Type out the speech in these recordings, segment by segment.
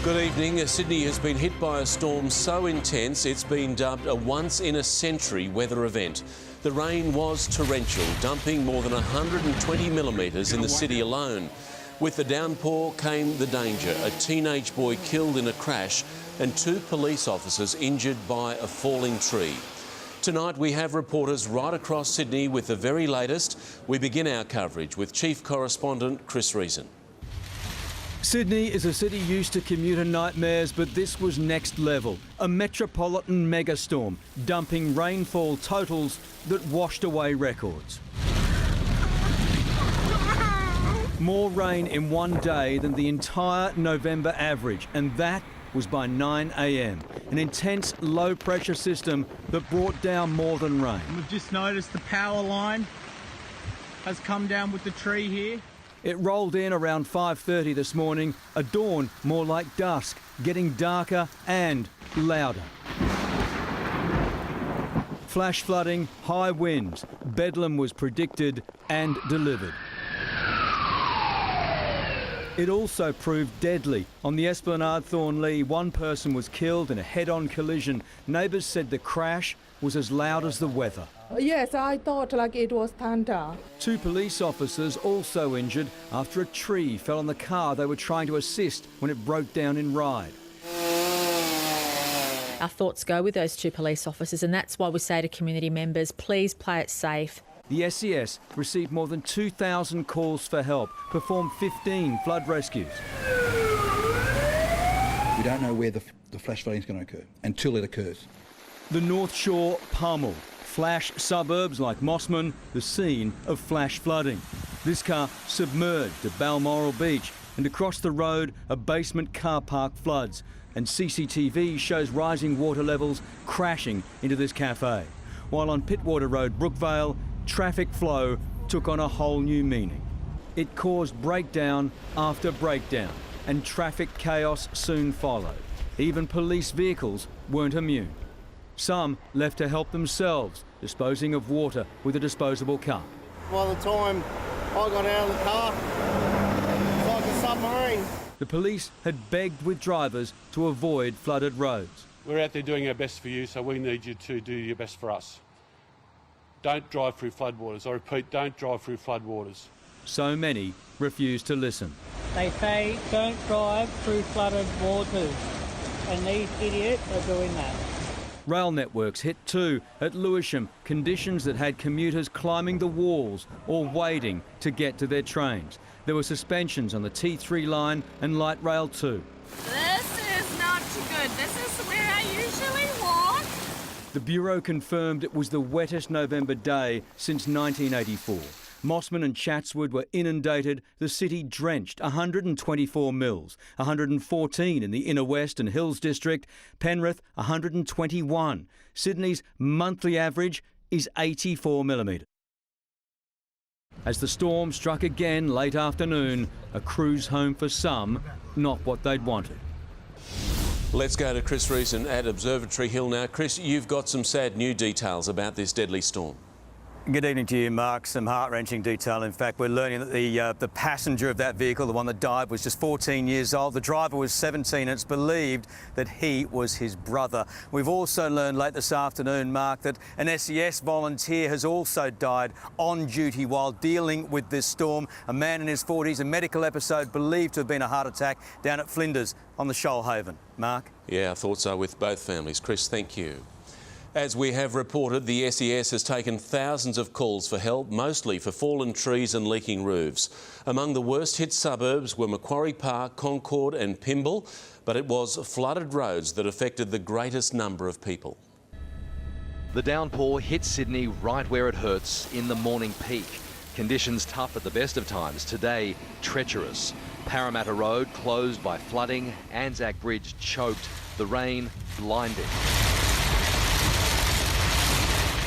Good evening. Sydney has been hit by a storm so intense it's been dubbed a once-in-a-century weather event. The rain was torrential, dumping more than 120 millimetres in the city alone. With the downpour came the danger. A teenage boy killed in a crash and 2 police officers injured by a falling tree. Tonight we have reporters right across Sydney with the very latest. We begin our coverage with Chief Correspondent Chris Reason. Sydney is a city used to commuter nightmares, but this was next level. A metropolitan megastorm, dumping rainfall totals that washed away records. More rain in one day than the entire November average, and that was by 9 a.m. An intense low-pressure system that brought down more than rain. We've just noticed the power line has come down with the tree here. It rolled in around 5:30 this morning, a dawn more like dusk, getting darker and louder. Flash flooding, high winds, bedlam was predicted and delivered. It also proved deadly. On the Esplanade Thornlea, one person was killed in a head-on collision. Neighbours said the crash was as loud as the weather. Yes, I thought like it was thunder. 2 police officers also injured after a tree fell on the car they were trying to assist when it broke down in Ryde. Our thoughts go with those 2 police officers, and that's why we say to community members, please play it safe. The SES received more than 2,000 calls for help, performed 15 flood rescues. We don't know where the flash flooding is going to occur until it occurs. The North Shore pummeled. Flash suburbs like Mossman, the scene of flash flooding. This car submerged at Balmoral Beach, and across the road a basement car park floods, and CCTV shows rising water levels crashing into this cafe. While on Pittwater Road, Brookvale, traffic flow took on a whole new meaning. It caused breakdown after breakdown, and traffic chaos soon followed. Even police vehicles weren't immune. Some left to help themselves, disposing of water with a disposable cup. By the time I got out of the car, it's like a submarine. The police had begged with drivers to avoid flooded roads. We're out there doing our best for you, so we need you to do your best for us. Don't drive through floodwaters. I repeat, don't drive through floodwaters. So many refused to listen. They say don't drive through flooded waters, and these idiots are doing that. Rail networks hit too at Lewisham, conditions that had commuters climbing the walls or waiting to get to their trains. There were suspensions on the T3 line and light rail too. This is not good. This is where I usually walk. The Bureau confirmed it was the wettest November day since 1984. Mossman and Chatswood were inundated, the city drenched, 124 mils, 114 in the Inner West and Hills District, Penrith 121. Sydney's monthly average is 84 millimetres. As the storm struck again late afternoon, a cruise home for some, not what they'd wanted. Let's go to Chris Reason at Observatory Hill now. Chris, you've got some sad new details about this deadly storm. Good evening to you, Mark. Some heart-wrenching detail. In fact, we're learning that the passenger of that vehicle, the one that died, was just 14 years old. The driver was 17, and it's believed that he was his brother. We've also learned late this afternoon, Mark, that an SES volunteer has also died on duty while dealing with this storm. A man in his 40s, a medical episode believed to have been a heart attack down at Flinders on the Shoalhaven. Mark? Yeah, I thought so with both families. Chris, thank you. As we have reported, the SES has taken thousands of calls for help, mostly for fallen trees and leaking roofs. Among the worst hit suburbs were Macquarie Park, Concord and Pymble, but it was flooded roads that affected the greatest number of people. The downpour hit Sydney right where it hurts in the morning peak. Conditions tough at the best of times. Today, treacherous. Parramatta Road closed by flooding, Anzac Bridge choked, the rain blinding.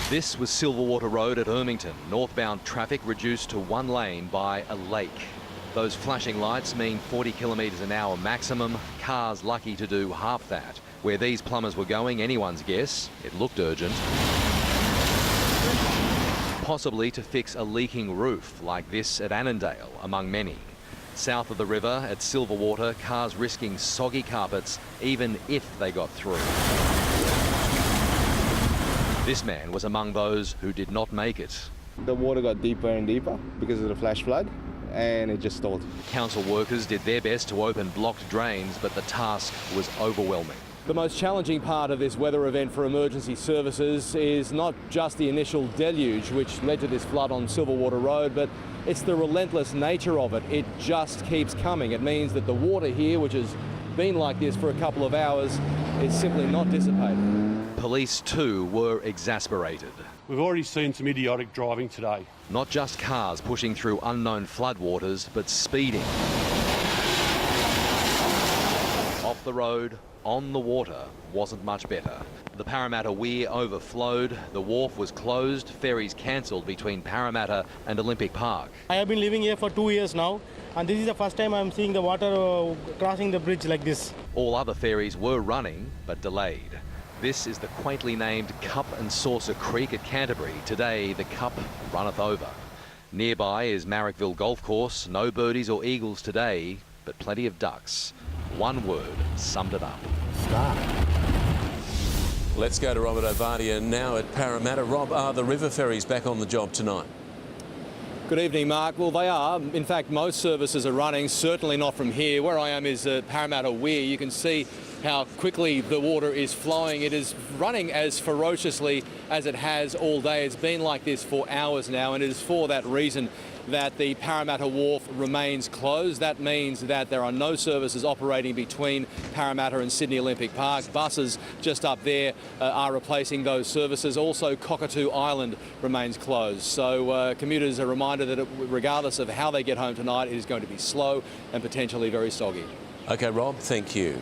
This was Silverwater Road at Ermington. Northbound traffic reduced to 1 lane by a lake. Those flashing lights mean 40 kilometres an hour maximum. Cars lucky to do half that. Where these plumbers were going, anyone's guess. It looked urgent. Possibly to fix a leaking roof like this at Annandale, among many. South of the river at Silverwater, cars risking soggy carpets even if they got through. This man was among those who did not make it. The water got deeper and deeper because of the flash flood, and it just stalled. Council workers did their best to open blocked drains, but the task was overwhelming. The most challenging part of this weather event for emergency services is not just the initial deluge which led to this flood on Silverwater Road, but it's the relentless nature of it. It just keeps coming. It means that the water here, which has been like this for a couple of hours, is simply not dissipating. Police too were exasperated. We've already seen some idiotic driving today. Not just cars pushing through unknown floodwaters, but speeding. Off the road, on the water, wasn't much better. The Parramatta Weir overflowed, the wharf was closed, ferries cancelled between Parramatta and Olympic Park. I have been living here for 2 years now, and this is the first time I'm seeing the water crossing the bridge like this. All other ferries were running, but delayed. This is the quaintly named Cup and Saucer Creek at Canterbury. Today, the cup runneth over. Nearby is Marrickville Golf Course. No birdies or eagles today, but plenty of ducks. One word summed it up. Start. Let's go to Robert Ovadia now at Parramatta. Rob, are the river ferries back on the job tonight? Good evening, Mark. Well, they are. In fact, most services are running, certainly not from here. Where I am is Parramatta Weir. You can see how quickly the water is flowing. It is running as ferociously as it has all day. It's been like this for hours now, and it is for that reason that the Parramatta Wharf remains closed. That means that there are no services operating between Parramatta and Sydney Olympic Park. Buses just up there are replacing those services. Also, Cockatoo Island remains closed. So commuters are reminded that regardless of how they get home tonight, it is going to be slow and potentially very soggy. OK, Rob, thank you.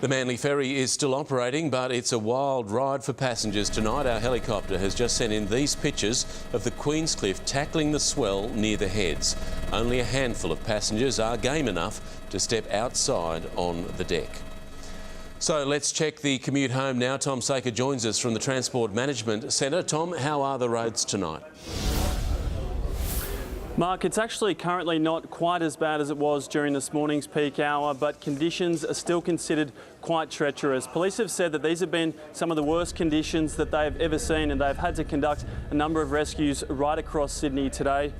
The Manly Ferry is still operating, but it's a wild ride for passengers tonight. Our helicopter has just sent in these pictures of the Queenscliff tackling the swell near the heads. Only a handful of passengers are game enough to step outside on the deck. So let's check the commute home now. Tom Saker joins us from the Transport Management Centre. Tom, how are the roads tonight? Mark, it's actually currently not quite as bad as it was during this morning's peak hour, but conditions are still considered quite treacherous. Police have said that these have been some of the worst conditions that they've ever seen, and they've had to conduct a number of rescues right across Sydney today.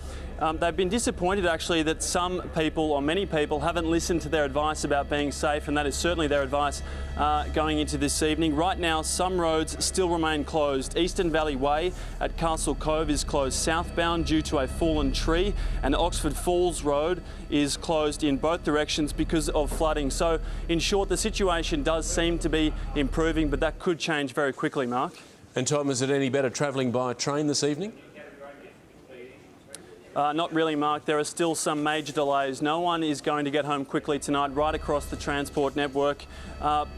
They've been disappointed actually that some people, or many people, haven't listened to their advice about being safe, and that is certainly their advice going into this evening. Right now, some roads still remain closed. Eastern Valley Way at Castle Cove is closed southbound due to a fallen tree, and Oxford Falls Road is closed in both directions because of flooding. So, in short, the situation does seem to be improving, but that could change very quickly, Mark. And Tom, is it any better travelling by train this evening? Not really, Mark. There are still some major delays. No one is going to get home quickly tonight right across the transport network.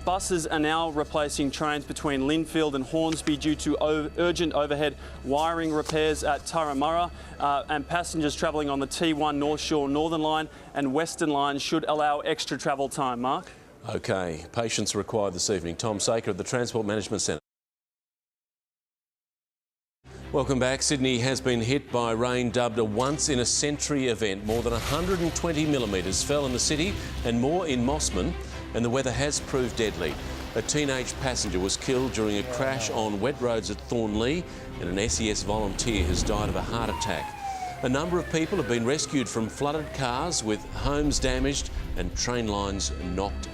Buses are now replacing trains between Linfield and Hornsby due to urgent overhead wiring repairs at Turramurra, and passengers travelling on the T1 North Shore Northern Line and Western Line should allow extra travel time, Mark. OK, patience required this evening. Tom Saker at the Transport Management Centre. Welcome back. Sydney has been hit by rain dubbed a once-in-a-century event. More than 120 millimetres fell in the city and more in Mossman, and the weather has proved deadly. A teenage passenger was killed during a crash on wet roads at Thornlea, and an SES volunteer has died of a heart attack. A number of people have been rescued from flooded cars with homes damaged and train lines knocked